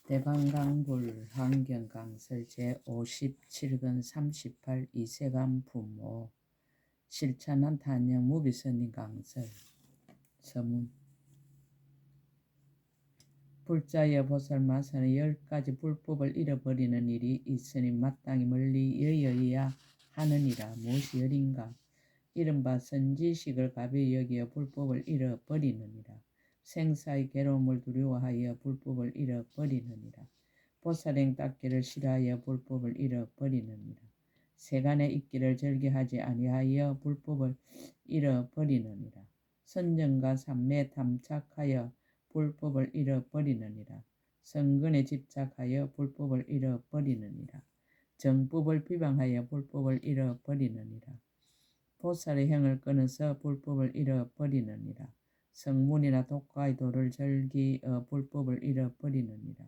대방강불 환경강설 제57권 38 이세간 부모 실천한 탄영 무비선인 강설 서문 불자여 보살마사는 10가지 불법을 잃어버리는 일이 있으니 마땅히 멀리 여여야 하느니라. 무엇이 열인가? 이른바 선지식을 가벼이 여기어 불법을 잃어버리느니라. 생사의 괴로움을 두려워하여 불법을 잃어버리느니라. 보살행 닦기를 싫어하여 불법을 잃어버리느니라. 세간에 있기를 즐겨하지 아니하여 불법을 잃어버리느니라. 선정과 삼매에 탐착하여 불법을 잃어버리느니라. 성근에 집착하여 불법을 잃어버리느니라. 정법을 비방하여 불법을 잃어버리느니라. 보살의 행을 끊어서 불법을 잃어버리느니라. 성문이나 독가의 도를 즐기어 불법을 잃어버리느니라.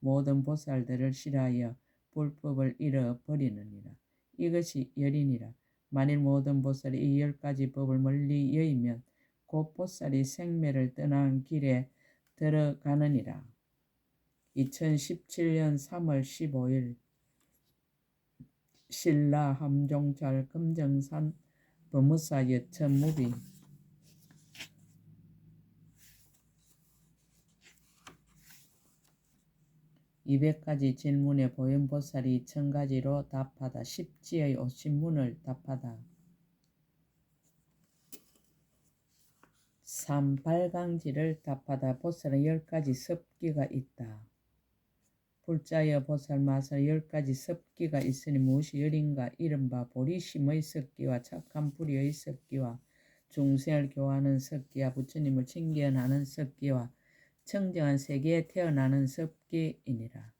모든 보살들을 싫어하여 불법을 잃어버리느니라. 이것이 열이니라. 만일 모든 보살이 이 10가지 법을 멀리 여의면 곧 보살이 생매를 떠난 길에 들어가느니라. 2017년 3월 15일 신라 함종찰 금정산 법무사 여천 무비 200가지 질문에 보현보살이 1000가지로 답하다. 10지의 50문을 답하다. 3. 발강지를 답하다. 보살은 10가지 섭기가 있다. 불자여 보살마사 10가지 섭기가 있으니 무엇이 열인가? 이른바 보리심의 섭기와 착한 불의의 섭기와 중생을 교화하는 섭기와 부처님을 칭견하는 섭기와 청정한 세계에 태어나는 섭기이니라.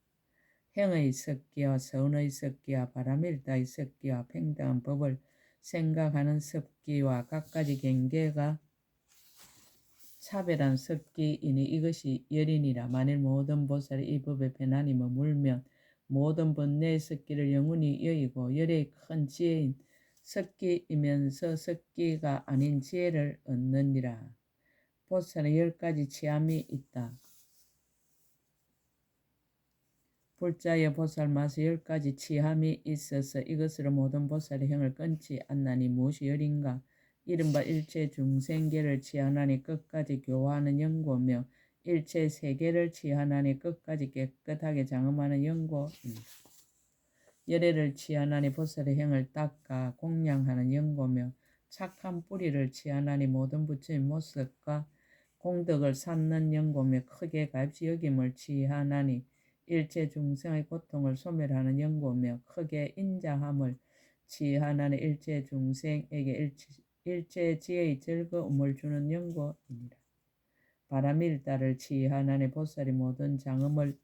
행의 섭기와 선의 섭기와 바람일다의 섭기와 평등한 법을 생각하는 섭기와 각가지 경계가 차별한 섭기이니 이것이 열이니라. 만일 모든 보살이 이 법에 편안히 머물면 모든 번뇌의 섭기를 영원히 여의고 열의 큰 지혜인 섭기이면서 섭기가 아닌 지혜를 얻느니라. 보살은 10가지 치함이 있다. 불자여 보살마서 10가지 치함이 있어서 이것으로 모든 보살의 행을 끊지 않나니 무엇이 열인가? 이른바 일체 중생계를 치하나니 끝까지 교화하는 연고며 일체 세계를 치하나니 끝까지 깨끗하게 장엄하는 연고입니다. 열애를 치하나니 보살의 행을 닦아 공양하는 연고며 착한 뿌리를 치하나니 모든 부처의 모습과 공덕을 쌓는 연고며 크게 값이 여김을 치하나니 일체 중생의 고통을 소멸하는 연고며 크게 인자함을 치하나니 일체 중생에게 일체 지혜의 즐거움을 주는 연고이니라. 바람일다를 치하나니 보살이 모든 장엄을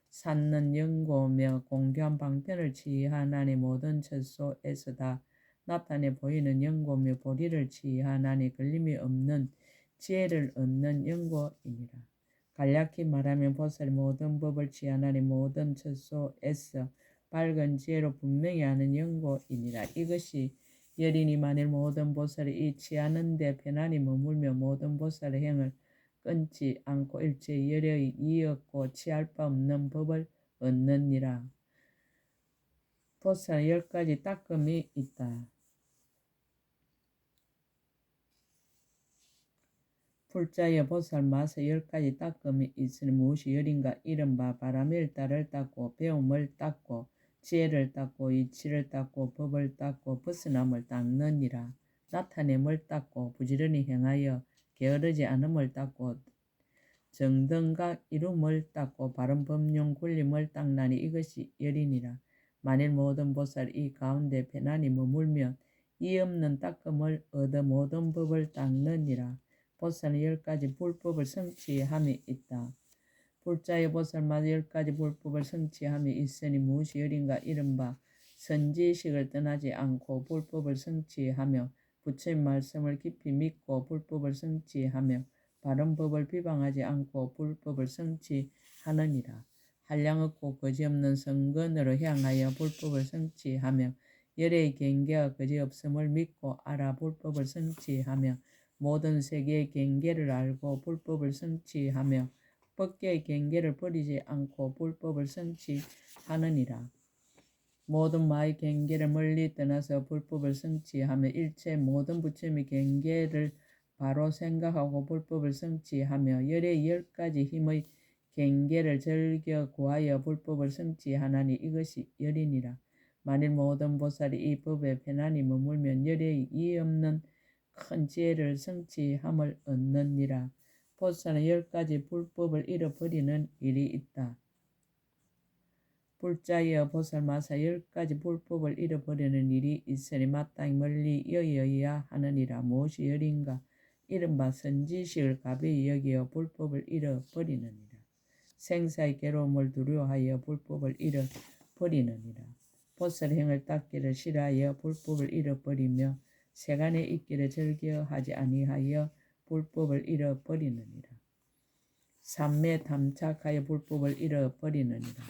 쌓는 연고며 공교한 방편을 치하나니 모든 처소에서 다 나타내 보이는 연고며 보리를 치하나니 걸림이 없는 지혜를 얻는 연고이니라. 간략히 말하면 보살이 모든 법을 치하나니 모든 처소에서 밝은 지혜로 분명히 하는 연고이니라. 이것이 열이니 만일 모든 보살이 이 치하는 데 편안히 머물며 모든 보살의 행을 끊지 않고 일체 열의 이었고 치할 바 없는 법을 얻느니라. 보살은 10가지 닦음이 있다. 불자여 보살마서 10가지 닦음이 있으니 무엇이 열인가? 이른바 바람일다를 닦고 배움을 닦고 지혜를 닦고 이치를 닦고 법을 닦고 벗어남을 닦느니라. 나타냄을 닦고 부지런히 행하여 게으르지 않음을 닦고 정등각 이룸을 닦고 바른 법용 굴림을 닦나니 이것이 열이니라. 만일 모든 보살이 이 가운데 편안히 머물면 이 없는 닦음을 얻어 모든 법을 닦느니라. 보살은 10가지 불법을 성취함이 있다. 불자의 보살마다 10가지 불법을 성취함이 있으니 무엇이 열인가? 이른바 선지식을 떠나지 않고 불법을 성취하며 부처의 말씀을 깊이 믿고 불법을 성취하며 바른 법을 비방하지 않고 불법을 성취하느니라. 한량 없고 거지없는 성근으로 향하여 불법을 성취하며 열의 경계가 거지없음을 믿고 알아 불법을 성취하며 모든 세계의 경계를 알고 불법을 성취하며 법계의 경계를 버리지 않고 불법을 성취하느니라. 모든 마의 경계를 멀리 떠나서 불법을 성취하며 일체 모든 부처님의 경계를 바로 생각하고 불법을 성취하며 열의 10가지 힘의 경계를 즐겨 구하여 불법을 성취하나니 이것이 열이니라. 만일 모든 보살이 이 법에 편안히 머물면 열의 이 없는 큰 지혜를 성취함을 얻느니라. 보살은 10가지 불법을 잃어버리는 일이 있다. 불자여 보살마사 10가지 불법을 잃어버리는 일이 있으니 마땅히 멀리 여겨야 하느니라. 무엇이 열인가? 이른바 선지식을 가벼이 여기어 불법을 잃어버리느니라. 생사의 괴로움을 두려워하여 불법을 잃어버리느니라. 보살행을 닦기를 싫어하여 불법을 잃어버리며 세간에 있기를 즐겨하지 아니하여 불법을 잃어버리느니라. 삼매에 탐착하여 불법을 잃어버리느니라.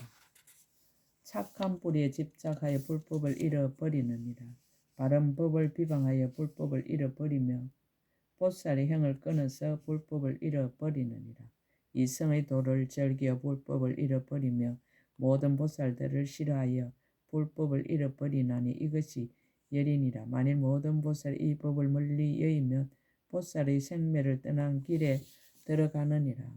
착한 뿌리에 집착하여 불법을 잃어버리느니라. 바른 법을 비방하여 불법을 잃어버리며 보살의 행을 끊어서 불법을 잃어버리느니라. 이성의 도를 즐겨 불법을 잃어버리며 모든 보살들을 싫어하여 불법을 잃어버리나니 이것이 열이니라. 만일 모든 보살이 이 법을 멀리 여의면 보살의 생매를 떠난 길에 들어가느니라.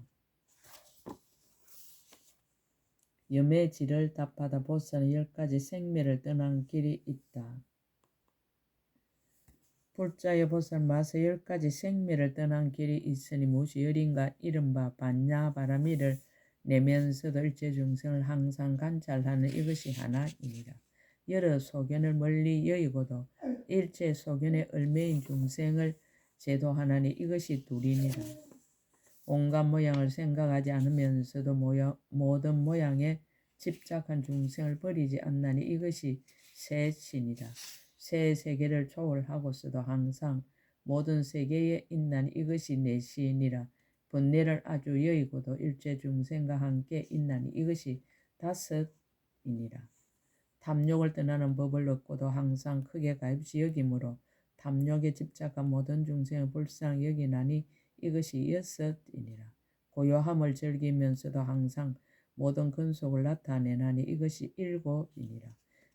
염의 질을 답하다 보살은 10가지 생매를 떠난 길이 있다. 불자여 보살마서 10가지 생매를 떠난 길이 있으니 무엇이 열인가? 이른바 반야바라미를 내면서도 일체 중생을 항상 관찰하는 이것이 하나이니라. 여러 소견을 멀리 여의고도 일체 소견의 얼매인 중생을 제도하나니 이것이 둘이니라. 온갖 모양을 생각하지 않으면서도 모든 모양에 집착한 중생을 버리지 않나니 이것이 셋이니라. 세 세계를 초월하고서도 항상 모든 세계에 있나니 이것이 넷이니라. 번뇌를 아주 여의고도 일체 중생과 함께 있나니 이것이 다섯이니라. 탐욕을 떠나는 법을 얻고도 항상 크게 가엾이 여기므로 탐욕에 집착한 모든 중생을 불쌍히 여기나니 이것이 여섯이니라. 고요함을 즐기면서도 항상 모든 근속을 나타내나니 이것이 일곱이니라.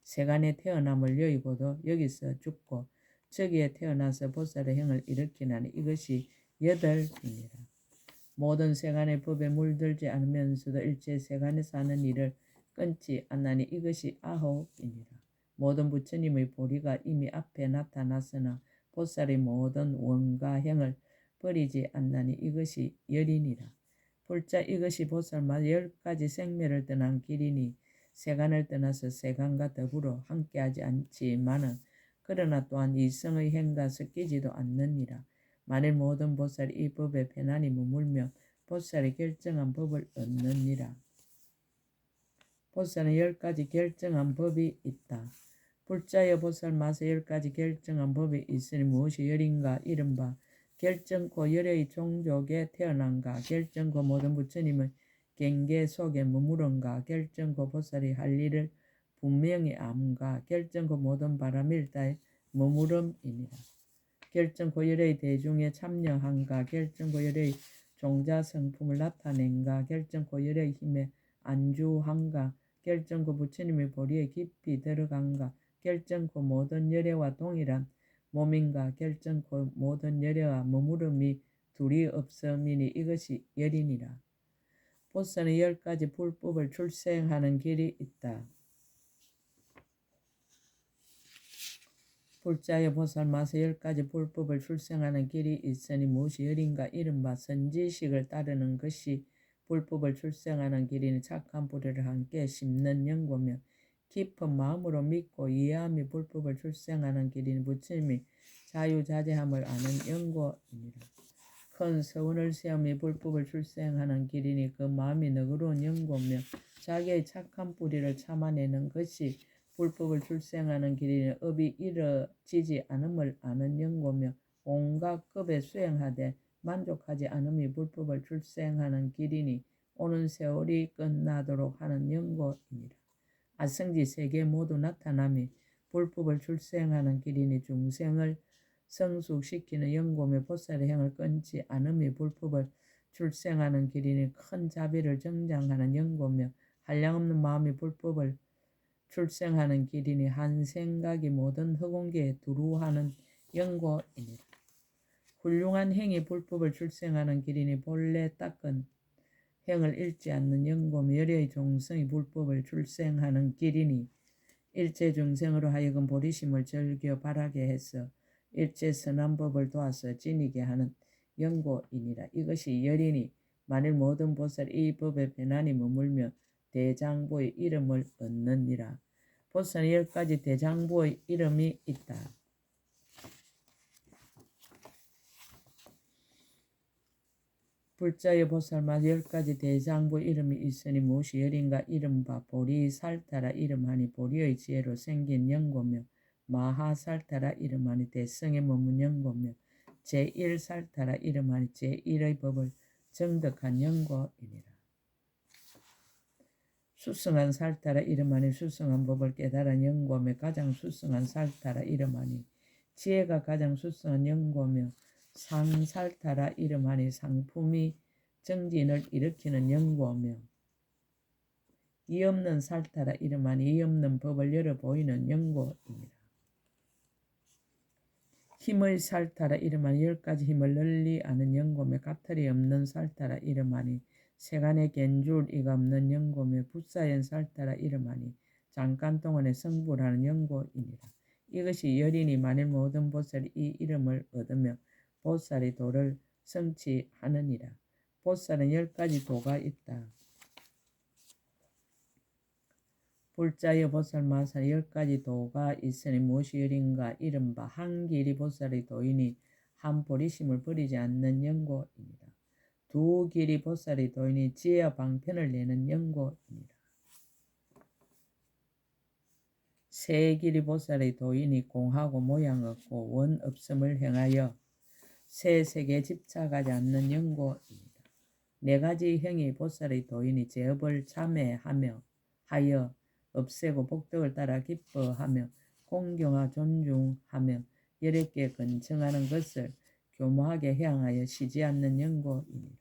세간에 태어남을 여의고도 여기서 죽고 저기에 태어나서 보살의 행을 일으키나니 이것이 여덟이니라. 모든 세간의 법에 물들지 않으면서도 일체 세간에 사는 일을 끊지 않나니 이것이 아홉이니라. 모든 부처님의 보리가 이미 앞에 나타났으나 보살의 모든 원과 행을 버리지 않나니 이것이 열이니라. 불자 이것이 보살마다 10가지 생매를 떠난 길이니 세간을 떠나서 세간과 더불어 함께하지 않지만은 그러나 또한 이성의 행과 섞이지도 않느니라. 만일 모든 보살이 이 법에 편안히 머물며 보살이 결정한 법을 얻느니라. 보살은 10가지 결정한 법이 있다. 불자여 보살마서 10가지 결정한 법이 있으니 무엇이 열인가? 이른바 결정코 열의 종족에 태어난가? 결정코 모든 부처님의 경계 속에 머무른가? 결정코 보살이 할 일을 분명히 암가? 결정코 모든 바라밀다에 머무름이니라. 결정코 열의 대중에 참여한가? 결정코 열의 종자 성품을 나타낸가? 결정코 열의 힘에 안주한가? 결정코 부처님의 보리에 깊이 들어간가? 결정코 모든 열애와 동일한 몸인가? 결정코 모든 열애와 머무름이 둘이 없음이니 이것이 열이니라. 보살은 10가지 불법을 출생하는 길이 있다. 불자여 보살마서 10가지 불법을 출생하는 길이 있으니 무엇이 열인가? 이른바 선지식을 따르는 것이 불법을 출생하는 길이니 착한 뿌리를 함께 심는 연고며 깊은 마음으로 믿고 이해함이 불법을 출생하는 길이니 부처님이 자유자재함을 아는 연고이니라. 큰 서원을 세움이 불법을 출생하는 길이니 그 마음이 너그러운 연고며 자기의 착한 뿌리를 참아내는 것이 불법을 출생하는 길이니 업이 이뤄지지 않음을 아는 연고며 온갖 급에 수행하되 만족하지 않음이 불법을 출생하는 길이니 오는 세월이 끝나도록 하는 연고이니라. 아성지 세계 모두 나타남이 불법을 출생하는 길이니 중생을 성숙시키는 연고며 보살의 행을 끊지 않음이 불법을 출생하는 기린이 큰 자비를 정장하는 연고며 한량없는 마음이 불법을 출생하는 기린이 한 생각이 모든 허공계에 두루하는 연고이니라. 훌륭한 행위 불법을 출생하는 기린이 본래 닦은 행을 잃지 않는 연고며 열의 종성이 불법을 출생하는 기린이 일체 중생으로 하여금 보리심을 즐겨 바라게 해서 일체 선한 법을 도와서 지니게 하는 연고이니라. 이것이 열이니 만일 모든 보살이 이 법에 배난이 머물며 대장보의 이름을 얻느니라. 보살은 10가지 대장보의 이름이 있다. 불자의 보살마다 10가지 대장보 이름이 있으니 무엇이 열인가 이른바 보리살타라 이름하니 보리의 지혜로 생긴 연고며 마하살타라 이름하니 대성에 머문 연고며 제1살타라 이름하니 제1의 법을 정득한 연고이니라. 수승한 살타라 이름하니 수승한 법을 깨달은 연고며 가장 수승한 살타라 이름하니 지혜가 가장 수승한 연고며 상살타라 이름하니 상품이 정진을 일으키는 연고며 이 없는 살타라 이름하니 이 없는 법을 열어 보이는 연고입니다. 힘의 살타라 이름하니 10가지 힘을 널리 아는 연고며 까탈이 없는 살타라 이름하니 세간의 겐줄이가 없는 연고며 부사연 살타라 이름하니 잠깐 동안에 성불하는 연고이니라. 이것이 열이니 만일 모든 보살이 이 이름을 얻으며 보살이 도를 성취하느니라. 보살은 10가지 도가 있다. 불자의 보살 마살 10가지 도가 있으니 무엇이 열인가 이른바 한길이 보살의 도이니 한 보리심을 버리지 않는 연고입니다. 두 길이 보살의 도이니 지혜와 방편을 내는 연고입니다. 세 길이 보살의 도이니 공하고 모양 없고 원 없음을 행하여 세 세계에 집착하지 않는 연고입니다. 4가지 형이 보살의 도이니 제업을 참회하며 하여 없애고 복덕을 따라 기뻐하며 공경하 존중하며 열애께 근청하는 것을 교모하게 향하여 쉬지 않는 연고입니다.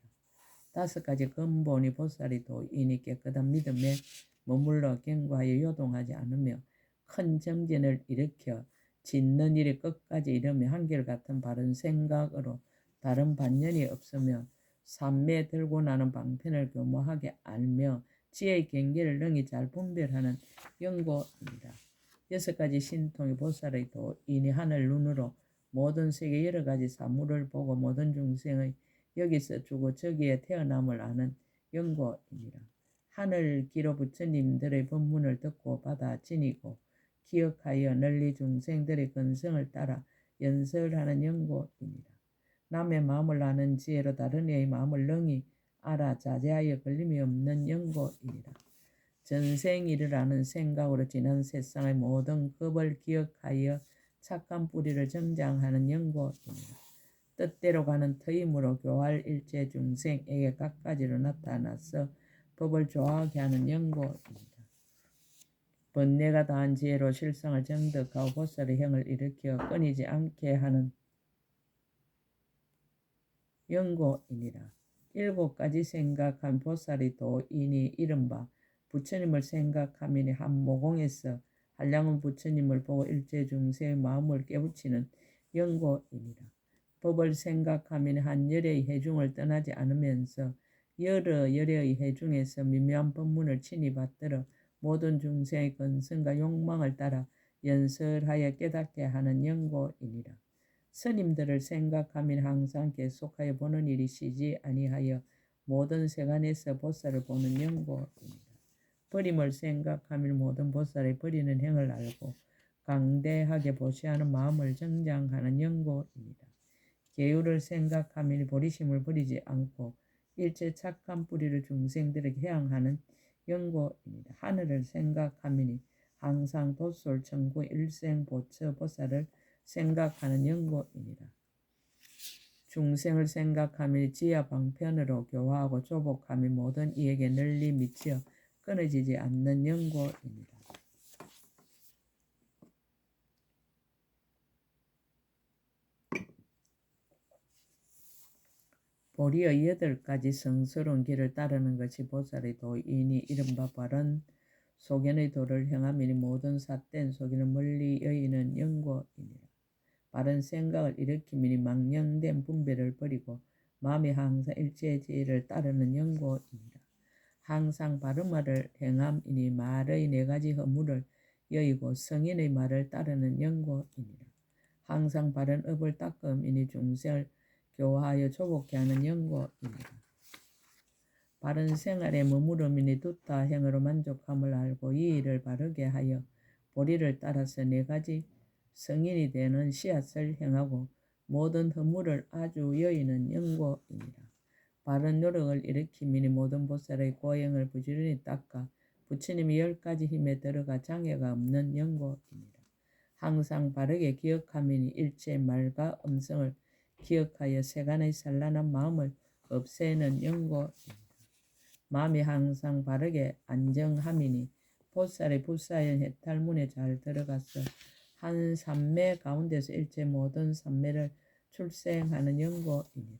5가지 근본이 보살의 도이니 깨끗한 믿음에 머물러 견고하여 요동하지 않으며 큰 정진을 일으켜 짓는 일이 끝까지 이르며 한결같은 바른 생각으로 다른 반연이 없으며 삼매 들고 나는 방편을 교모하게 알며 지혜의 경계를 능히 잘 분별하는 연고입니다. 6가지 신통이 보살의 도이니 하늘 눈으로 모든 세계 여러 가지 사물을 보고 모든 중생의 여기서 주고 저기에 태어남을 아는 연고입니다. 하늘 기로 부처님들의 법문을 듣고 받아 지니고 기억하여 널리 중생들의 근성을 따라 연설하는 연고입니다. 남의 마음을 아는 지혜로 다른 이의 마음을 능히 알아 자제하여 걸림이 없는 연고입니다. 전생일을 아는 생각으로 지난 세상의 모든 겁을 기억하여 착한 뿌리를 정장하는 연고입니다. 뜻대로 가는 터임으로 교할 일체 중생에게 각가지로 나타나서 법을 좋아하게 하는 연고입니다. 번뇌가 다한 지혜로 실성을 정득하고 보살의 형을 일으켜 끊이지 않게 하는 연고이니라. 7가지 생각한 보살의 도이니 이른바 부처님을 생각하미니 한 모공에서 한량한 부처님을 보고 일체 중생의 마음을 깨우치는 연고이니라. 법을 생각하미니 한 열의 해중을 떠나지 않으면서 여러 열의 해중에서 미묘한 법문을 친히 받들어 모든 중생의 근성과 욕망을 따라 연설하여 깨닫게 하는 연고이니라. 스님들을 생각하면 항상 계속하여 보는 일이 쉬지 아니하여 모든 세간에서 보살을 보는 연고입니다. 버림을 생각하면 모든 보살의 버리는 행을 알고 강대하게 보시하는 마음을 정장하는 연고입니다. 계율을 생각하면 보리심을 버리지 않고 일체 착한 뿌리를 중생들에게 해양하는 연고입니다. 하늘을 생각하면 항상 도솔 천구 일생보처 보살을 생각하는 연고입니다. 중생을 생각하며 지하 방편으로 교화하고 조복하며 모든 이에게 널리 미치어 끊어지지 않는 연고입니다. 보리의 8가지 성스러운 길을 따르는 것이 보살의 도이니 이른바 바른 소견의 도를 행함이니 모든 삿된 소견을 멀리 여의는 영고이니라. 바른 생각을 일으키미니 망령된 분별을 버리고 마음이 항상 일체의 지혜를 따르는 영고이니라. 항상 바른 말을 행함이니 말의 4가지 허물을 여의고 성인의 말을 따르는 영고이니라. 항상 바른 업을 닦음이니 중생을 교화하여 조복케 하는 영고이니라. 바른 생활에 머무름이니 두타 행으로 만족함을 알고 이 일을 바르게 하여 보리를 따라서 4가지 성인이 되는 씨앗을 행하고 모든 허물을 아주 여의는 영고이니라. 바른 노력을 일으키미니 모든 보살의 고행을 부지런히 닦아 부처님이 10가지 힘에 들어가 장애가 없는 영고이니라. 항상 바르게 기억하미니 일체 말과 음성을 기억하여 세간의 산란한 마음을 없애는 영고이니라. 마음이 항상 바르게 안정함이니 보살의 불사연 해탈문에 잘 들어가서 한 삼매 가운데서 일체 모든 삼매를 출생하는 영고이니라.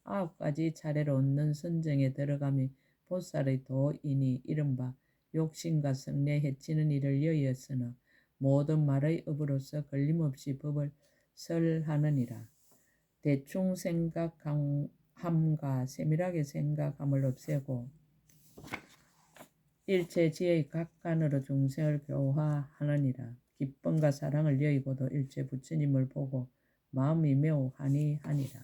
9가지 차례로 얻는 선정에 들어가미 보살의 도이니 이른바 욕심과 성내 해치는 일을 여의었으나 모든 말의 업으로서 걸림없이 법을 설하느니라. 대충 생각함과 세밀하게 생각함을 없애고 일체 지혜의 각간으로 중생을 교화하느니라. 기쁨과 사랑을 여의고도 일체 부처님을 보고 마음이 매우 한이하니라.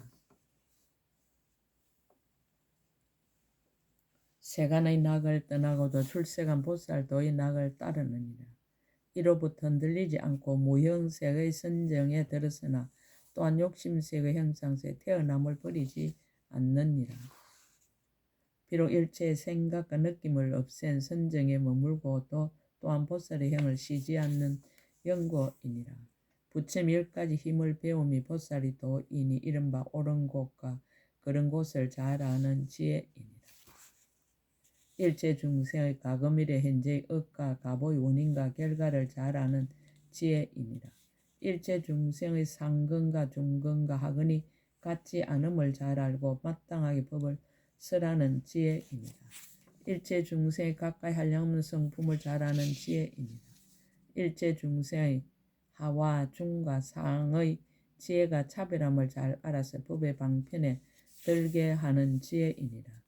세간의 낙을 떠나고도 출세간 보살도의 낙을 따르느니라. 이로부터 흔들리지 않고 무형색의 선정에 들었으나 또한 욕심색의 형상세 태어남을 버리지 않느니라. 비록 일체의 생각과 느낌을 없앤 선정에 머물고 또한 보살의 형을 쉬지 않는 영고이니라. 부처님 10가지 힘을 배움이 보살이 도이니 이른바 옳은 곳과 그런 곳을 잘 아는 지혜이니라. 일체 중생의 가금일의 현재의 업과 가보의 원인과 결과를 잘 아는 지혜이니라. 일체 중생의 상근과 중근과 하근이 같지 않음을 잘 알고 마땅하게 법을 설하는 지혜이니라. 일체 중생의 가까이 한량없는 성품을 잘 아는 지혜이니라. 일체 중생의 하와 중과 상의 지혜가 차별함을 잘 알아서 법의 방편에 들게 하는 지혜이니라.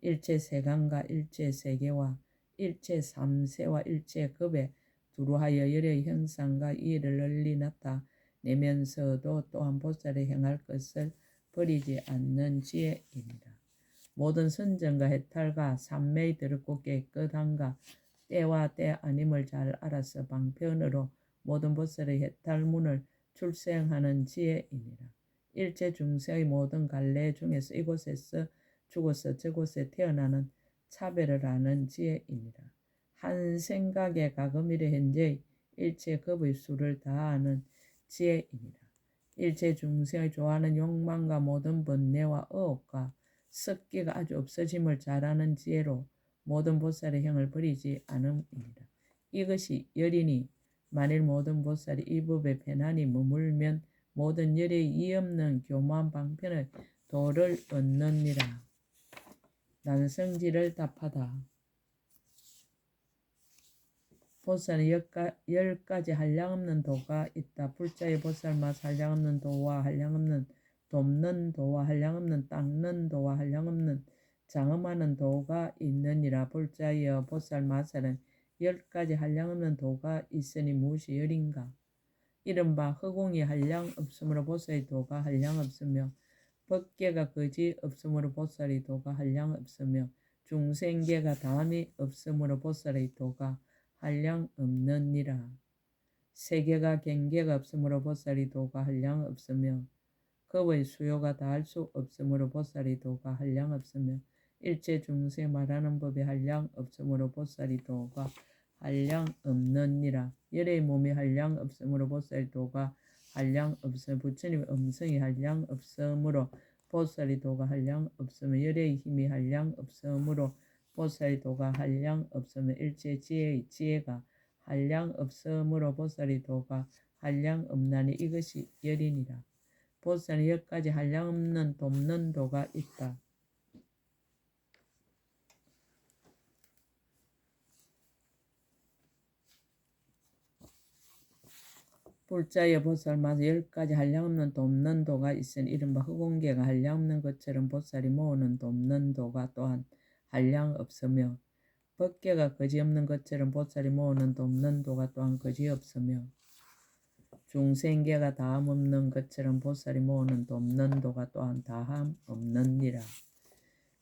일체 세간과 일체 세계와 일체 삼세와 일체 급에 두루하여 열의 형상과 이해를 널리 나타내면서도 또한 보살이 행할 것을 버리지 않는 지혜이니라. 모든 선정과 해탈과 삼매의 더럽고 깨끗함과 때와 때 아님을 잘 알아서 방편으로 모든 보살의 해탈문을 출생하는 지혜이니라. 일체 중생의 모든 갈래 중에서 이곳에서 죽어서 저곳에 태어나는 차별을 아는 지혜이니라. 한 생각의 가금일의 현재의 일체 급의 수를 다 아는 지혜이니라. 일체 중생의 좋아하는 욕망과 모든 번뇌와 의혹과 습기가 아주 없어짐을 잘 아는 지혜로 모든 보살의 형을 버리지 않음이니라. 이것이 열이니 만일 모든 보살이 이 법에 편안히 머물면 모든 열의 이 없는 교만 방편의 도를 얻느니라. 난성지를 답하다. 보살은 10가지 한량없는 도가 있다. 불자의 보살마다 한량없는 도와 한량없는 돕는 도와 한량없는 닦는 도와 한량없는 장엄하는 도가 있느니라. 불자의 보살마살은 10가지 한량없는 도가 있으니 무엇이 열인가? 이른바 허공이 한량 없으므로 보살의 도가 한량 없으며 법계가 거지 없으므로 보살의 도가 한량 없으며 중생계가 다함이 없으므로 보살의 도가 한량 없느니라. 세계가 경계가 없으므로 보살의 도가 한량 없으며 급의 수요가 다할 수 없으므로 보살의 도가 한량 없으며 일체 중생 말하는 법이 한량 없으므로 보살의 도가 한량 없느니라. 열의 몸이 한량 없으므로 보살의 도가 한량 없으며 부처님의 음성이 한량 없으므로 보살의 도가 한량 없으며 열의 힘이 한량 없으므로 보살의 도가 한량 없으며 일체 지혜의 지혜가 한량 없으므로 보살의 도가 한량 없나니 이것이 열이니라. 보살은 10가지 한량 없는 돕는 도가 있다. 불자여 보살마서 10가지 한량없는 돕는 도가 있으니 이른바 흑공계가 한량없는 것처럼 보살이 모으는 돕는 도가 또한 한량없으며 법계가 거지없는 것처럼 보살이 모으는 돕는 도가 또한 거지없으며 중생계가 다함 없는 것처럼 보살이 모으는 돕는 도가 또한 다함 없느니라.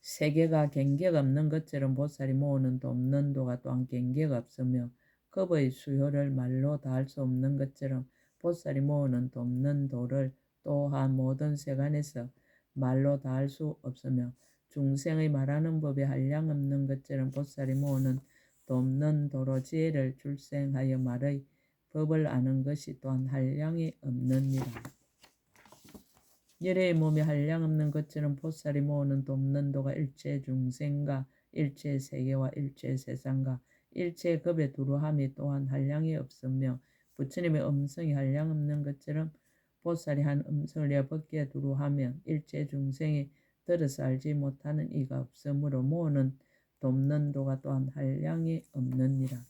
세계가 경계가 없는 것처럼 보살이 모으는 돕는 도가 또한 경계가 없으며 겁의 수효를 말로 다할 수 없는 것처럼 보살이 모으는 돕는 도를 또한 모든 세간에서 말로 다할 수 없으며 중생의 말하는 법에 한량 없는 것처럼 보살이 모으는 돕는 도로 지혜를 출생하여 말의 법을 아는 것이 또한 한량이 없느니라. 열애의 몸에 한량 없는 것처럼 보살이 모으는 돕는 도가 일체 중생과 일체 세계와 일체 세상과 일체 급에 두루함이 또한 한량이 없으며 부처님의 음성이 한량 없는 것처럼 보살이 한 음성을 내어 법계에 두루하면 일체 중생이 들어서 알지 못하는 이가 없으므로 모으는 돕는 도가 또한 한량이 없느니라.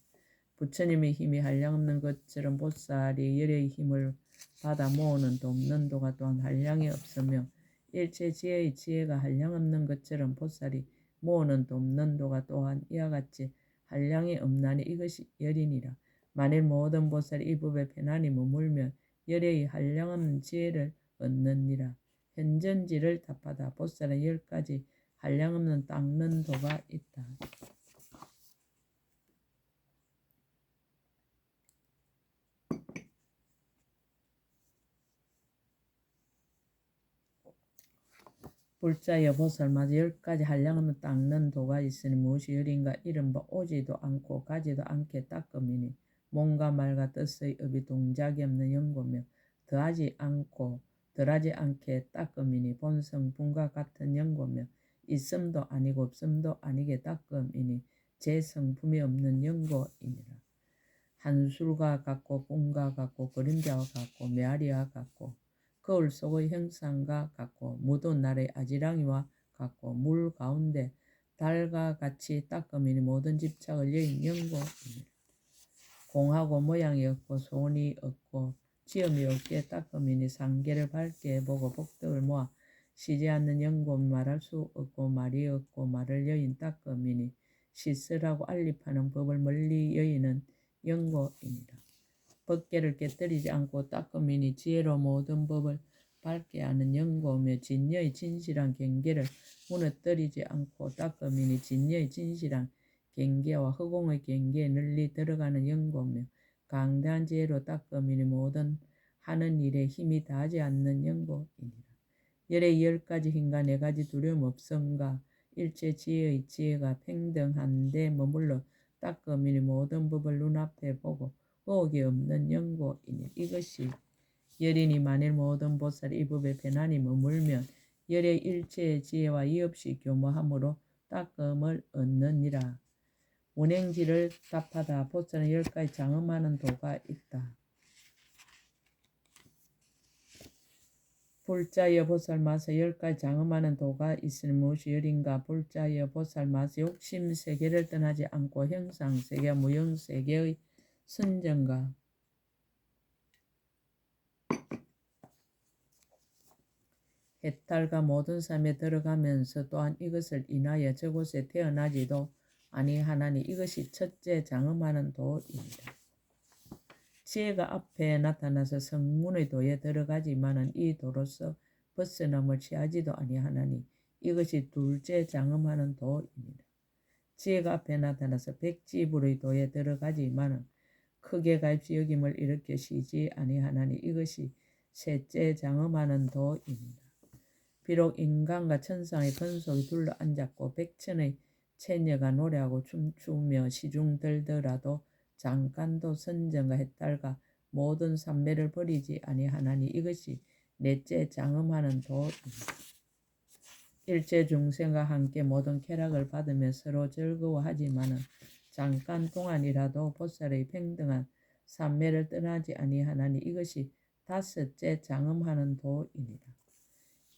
부처님의 힘이 한량 없는 것처럼 보살이 열애의 힘을 받아 모으는 돕는 도가 또한 한량이 없으며 일체 지혜의 지혜가 한량 없는 것처럼 보살이 모으는 돕는 도가 또한 이와 같이 한량이 없나니 이것이 열이니라. 만일 모든 보살이 이 법에 편안히 머물면 열애의 한량 없는 지혜를 얻느니라. 현전지를 답하다. 보살은 10가지 한량 없는 닦는 도가 있다. 불자여 보살마다 10가지 한량없는 닦는 도가 있으니 무엇이 열인가. 이른바 오지도 않고 가지도 않게 닦음이니 몸과 말과 뜻의 업이 동작이 없는 연고며 더하지 않고 덜하지 않게 닦음이니 본성분과 같은 연고며 있음도 아니고 없음도 아니게 닦음이니 제 성품이 없는 연고이니라. 한술과 같고 꿈과 같고 그림자와 같고 메아리와 같고 거울 속의 형상과 같고 무더운 날의 아지랑이와 같고 물 가운데 달과 같이 닦음이니 모든 집착을 여인 연고이니라. 공하고 모양이 없고 소원이 없고 지음이 없게 닦음이니 상계를 밝게 보고 복덕을 모아 쉬지 않는 연고 말할 수 없고 말이 없고 말을 여인 닦음이니 시설하고 알립하는 법을 멀리 여인은 연고이니라. 법계를 깨뜨리지 않고 닦음이니 지혜로 모든 법을 밝게 하는 연고며 진여의 진실한 경계를 무너뜨리지 않고 닦음이니 진여의 진실한 경계와 허공의 경계에 널리 들어가는 연고며 강대한 지혜로 닦음이니 모든 하는 일에 힘이 다하지 않는 연고이니라. 열의 10가지 힘과 4가지 두려움 없음과 일체 지혜의 지혜가 평등한데 머물러 닦음이니 모든 법을 눈앞에 보고 의혹이 없는 연고이니 이것이 열이니 만일 모든 보살이 이 법에 편안히 머물면 열의 일체의 지혜와 이없이 교모함으로 닦음을 얻느니라. 운행지를 답하다. 보살은 10가지 장엄하는 도가 있다. 불자여 보살마서 10가지 장엄하는 도가 있으니 무엇이 열인가. 불자여 보살마서 욕심세계를 떠나지 않고 형상세계와 무형세계의 선정과 해탈과 모든 삶에 들어가면서 또한 이것을 인하여 저곳에 태어나지도 아니하나니 이것이 첫째 장엄하는 도입니다. 지혜가 앞에 나타나서 성문의 도에 들어가지만은 이 도로서 벗어남을 취하지도 아니하나니 이것이 둘째 장엄하는 도입니다. 지혜가 앞에 나타나서 백지불의 도에 들어가지만은 크게 갈지 여김을 일으켜 쉬지 아니하나니 이것이 셋째 장엄하는 도입니다. 비록 인간과 천상의 근속이 둘러앉았고 백천의 처녀가 노래하고 춤추며 시중들더라도 잠깐도 선정과 해탈과 모든 삼매를 버리지 아니하나니 이것이 넷째 장엄하는 도입니다. 일체 중생과 함께 모든 쾌락을 받으며 서로 즐거워하지만은 잠깐 동안이라도 보살의 평등한 삼매를 떠나지 아니하나니 이것이 다섯째 장엄하는 도이니라.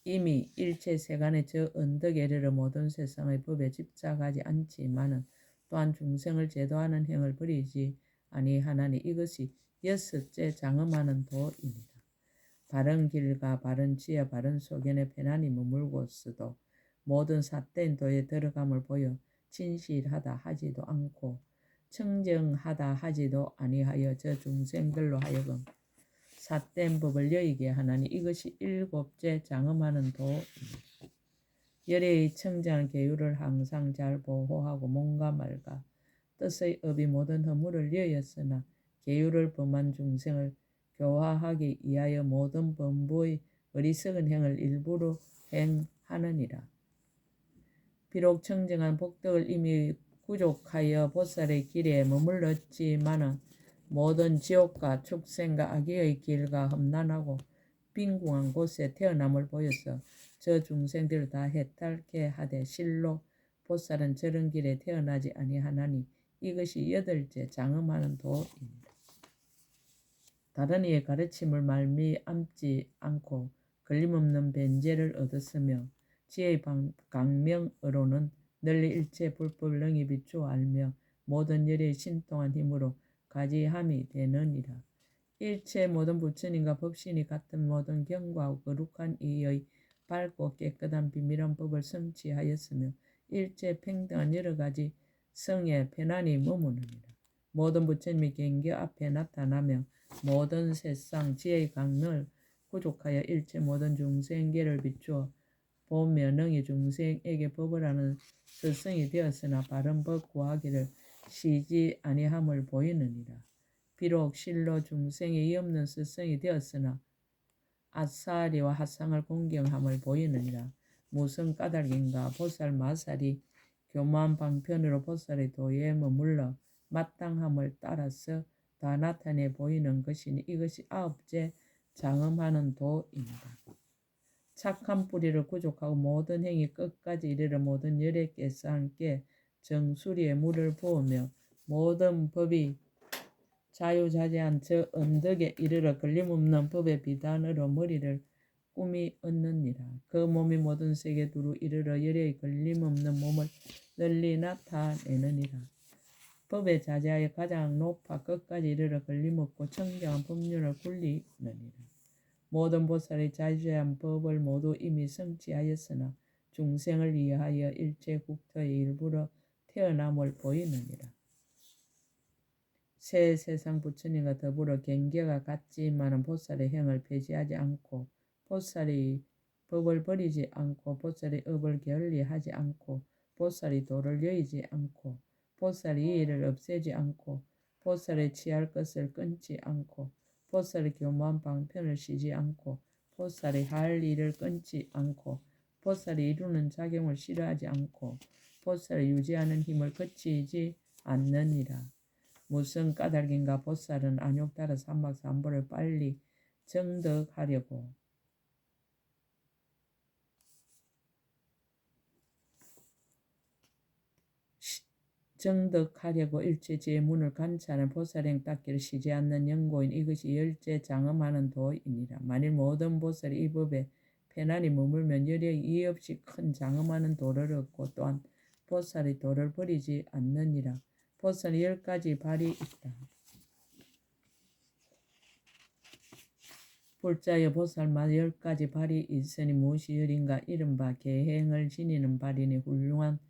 이미 일체 세간의 저 언덕에 이르러 모든 세상의 법에 집착하지 않지만은 또한 중생을 제도하는 행을 버리지 아니하나니 이것이 여섯째 장엄하는 도입니다. 바른 길과 바른 지혜 바른 소견에 편안히 머물고서도 모든 삿된 도에 들어감을 보여 진실하다 하지도 않고 청정하다 하지도 아니하여 저 중생들로 하여금 삿된 법을 여의게 하나니 이것이 일곱째 장엄하는 도입니다. 열애의 청정한 계율을 항상 잘 보호하고 몸과 말과 뜻의 업이 모든 허물을 여였으나 계율을 범한 중생을 교화하기 위하여 모든 범부의 어리석은 행을 일부러 행하느니라. 비록 청정한 복덕을 이미 구족하여 보살의 길에 머물렀지만은 모든 지옥과 축생과 악의의 길과 험난하고 빈궁한 곳에 태어남을 보여서 저 중생들을 다 해탈케 하되 실로 보살은 저런 길에 태어나지 아니하나니 이것이 여덟째 장엄하는 도입니다. 다른 이의 가르침을 말미암지 않고 걸림없는 변제를 얻었으며 지혜의 강명으로는 널리 일체 불법을 능히 비추어 알며 모든 열의 신통한 힘으로 가지함이 되느니라. 일체 모든 부처님과 법신이 같은 모든 경과하고 거룩한 이의 밝고 깨끗한 비밀한 법을 성취하였으며 일체 평등한 여러 가지 성에 편안히 머무느니라. 모든 부처님이 경계 앞에 나타나며 모든 세상 지혜의 강을 구족하여 일체 모든 중생계를 비추어 보며 능히 중생에게 법을 하는 스승이 되었으나 바른 법 구하기를 시지 아니함을 보이느니라. 비록 실로 중생이 없는 스승이 되었으나 아사리와 하상을 공경함을 보이느니라. 무슨 까닭인가 보살 마살이 교만 방편으로 보살의 도에 머물러 마땅함을 따라서 다 나타내 보이는 것이니 이것이 아홉째 장엄하는 도입니다. 착한 뿌리를 구족하고 모든 행위 끝까지 이르러 모든 열애께서 함께 정수리에 물을 부으며 모든 법이 자유자재한 저 언덕에 이르러 걸림없는 법의 비단으로 머리를 꿈이 얻느니라. 그 몸이 모든 세계 두루 이르러 열애의 걸림없는 몸을 널리 나타내느니라. 법에 자제하여 가장 높아 끝까지 이르러 걸림없고 청정한 법륜을 굴리느니라. 모든 보살의 자주한 법을 모두 이미 성취하였으나 중생을 위하여 일체 국토의 일부러 태어남을 보이느니라. 새 세상 부처님과 더불어 경계가 같지만은 보살의 행을 폐지하지 않고 보살의 법을 버리지 않고 보살의 업을 게을리하지 않고 보살의 도를 여의지 않고 보살의 이의를 없애지 않고 보살의 취할 것을 끊지 않고 보살의 교만 방편을 쉬지 않고 보살의 할 일을 끊지 않고 보살이 이루는 작용을 싫어하지 않고 보살을 유지하는 힘을 거치지 않느니라. 무슨 까닭인가 보살은 안욕따라 삼박삼보를 빨리 정득하려고 일체 제문을 관찰하는 보살행 닦기를 쉬지 않는 연고인 이것이 열째 장엄하는 도이니라. 만일 모든 보살이 이 법에 편안히 머물면 열의 이의 없이 큰 장엄하는 도를 얻고 또한 보살의 도를 버리지 않느니라. 보살은 10가지 발이 있다. 불자여 보살마다 10가지 발이 있으니 무엇이 열인가 이른바 계행을 지니는 발이니 훌륭한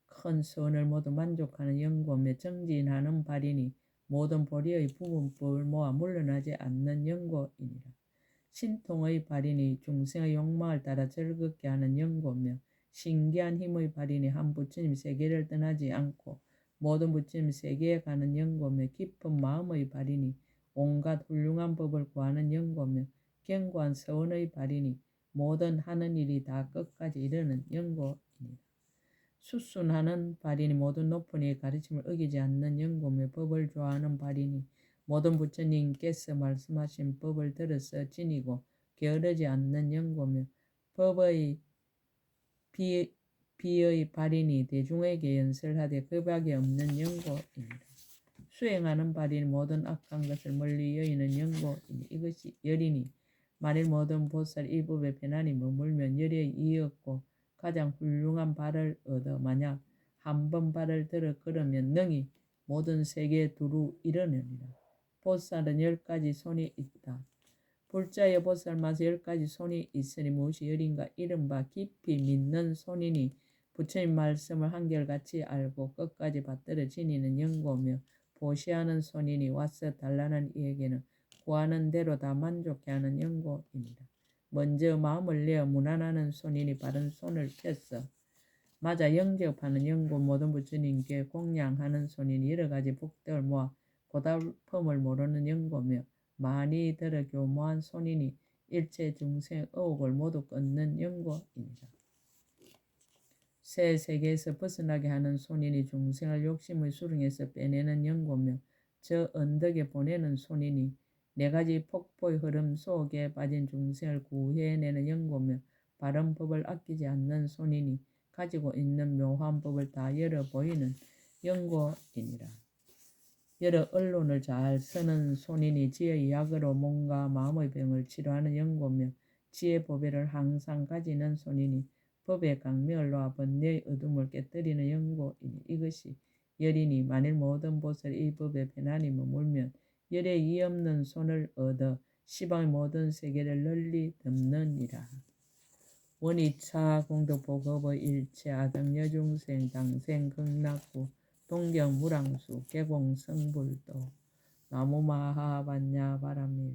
큰 선을 모두 만족하는 연고며 정진하는 발이니 모든 보리의 부분법을 모아 물러나지 않는 연고이니라. 신통의 발이니 중생의 욕망을 따라 즐겁게 하는 연고며 신기한 힘의 발이니 한 부처님 세계를 떠나지 않고 모든 부처님 세계에 가는 연고며 깊은 마음의 발이니 온갖 훌륭한 법을 구하는 연고며 견고한 서원의 발이니 모든 하는 일이 다 끝까지 이르는 연고이니라. 수순하는 발이니 모든 높은 이의 가르침을 어기지 않는 연고며 법을 좋아하는 발이니 모든 부처님께서 말씀하신 법을 들어서 지니고 게으르지 않는 연고며 법의 비의 발이니 대중에게 연설하되 겁박이 없는 연고이니라. 수행하는 발이니 모든 악한 것을 멀리 여의는 연고이니 이것이 열이니 만일 모든 보살 이 법에 편안히 머물면 열의 이었고 가장 훌륭한 발을 얻어 만약 한 번 발을 들어 걸으면 능히 모든 세계에 두루 이르느니라. 보살은 10가지 손이 있다. 불자의 보살 마서 10가지 손이 있으니 무엇이 열인가? 이른바 깊이 믿는 손이니 부처님 말씀을 한결같이 알고 끝까지 받들어 지니는 연고며 보시하는 손이니 와서 달라는 이에게는 구하는 대로 다 만족해 하는 연고입니다. 먼저 마음을 내어 무난하는 손이니 바른 손을 펴서 맞아 영접하는 연고 모든 부처님께 공양하는 손이니 여러가지 복덕을 모아 고달픔을 모르는 연고며 많이 들어 교모한 손이니 일체 중생 의혹을 모두 끊는 연고입니다. 새 세계에서 벗어나게 하는 손이니 중생을 욕심의 수렁에서 빼내는 연고며 저 언덕에 보내는 손이니 네가지 폭포의 흐름 속에 빠진 중생을 구해내는 연고며 바른 법을 아끼지 않는 손이니 가지고 있는 묘한 법을 다 열어 보이는 연고이니라. 여러 언론을 잘 쓰는 손이니 지혜의 약으로 몸과 마음의 병을 치료하는 연고며 지혜 보배를 항상 가지는 손이니 법의 강명을 놓아 번뇌의 어둠을 깨뜨리는 연고이니 이것이 열이니 만일 모든 보살이 이 법에 편안히 머물면 열에 이없는 손을 얻어 시방의 모든 세계를 널리 덮느니라. 원이차 공덕보급의 일체 아등여중생 당생 극락구 동경무랑수 개공성불도 나무마하반야 바라밀